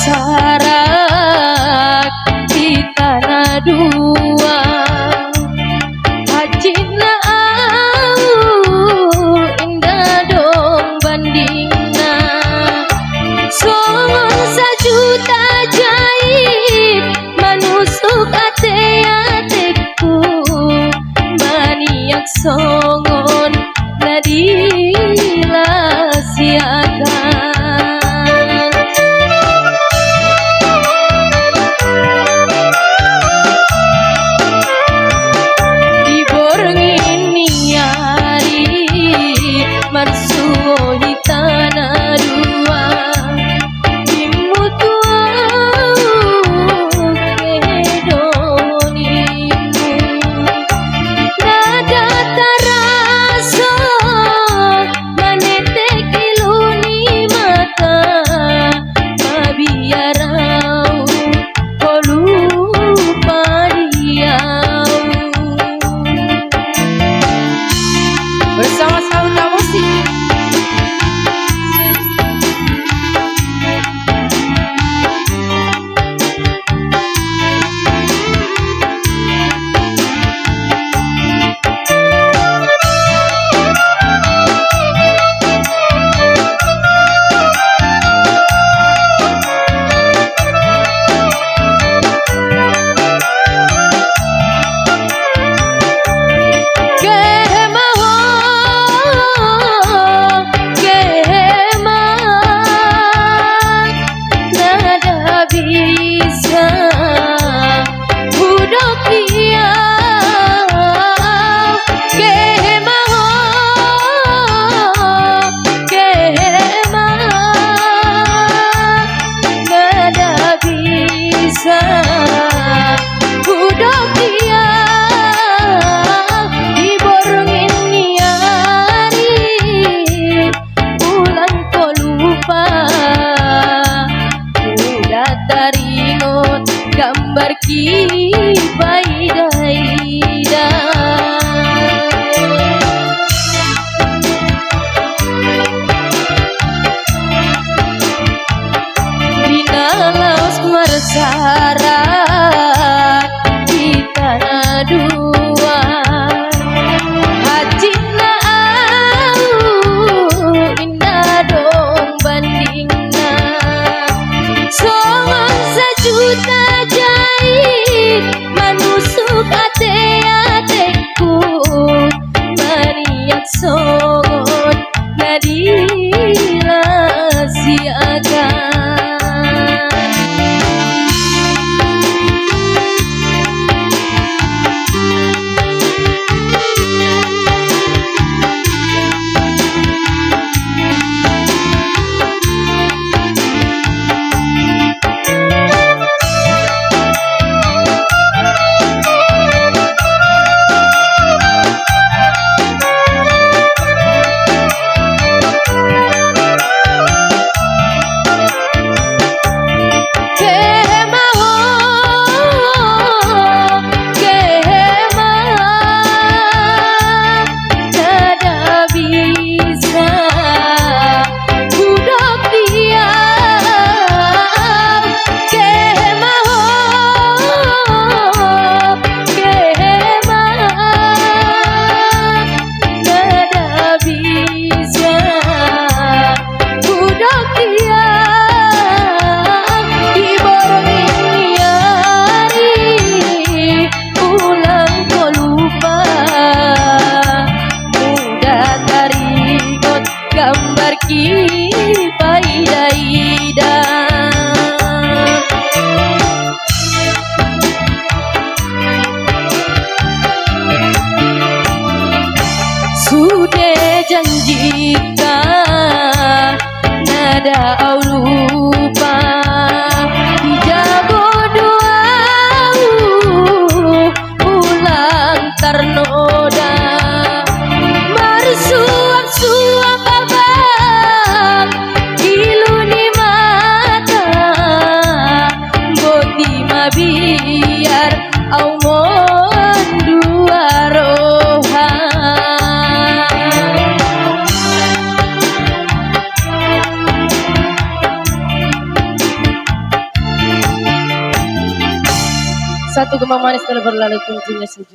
bersarak di tanah dua. Hajina indah dong bandingna, songon sajuta jahit manusuk ate-ateku, maniak songon nadilasiakan. Marsuhi tanah dua, dimutu kedonimu, nada tarasa manetek iluni mata, mabiarau kolupa diau. Bersama Sauta Musik. Gambar kibai-daida, dina laos marsarak di tanah dua. Hajina indah dong bandingna, songon sajuta jahit manusuk ate-ateku, maniak songon nadilasiakan. Gambar kibai-daida, sudah janjikan nada au lupa, dijago doa ulang ternoda, marsuap-suap abang iluni mata, boti mabiar au mon dua rohan. satu gemang manis telah berlalu tentunya sujud.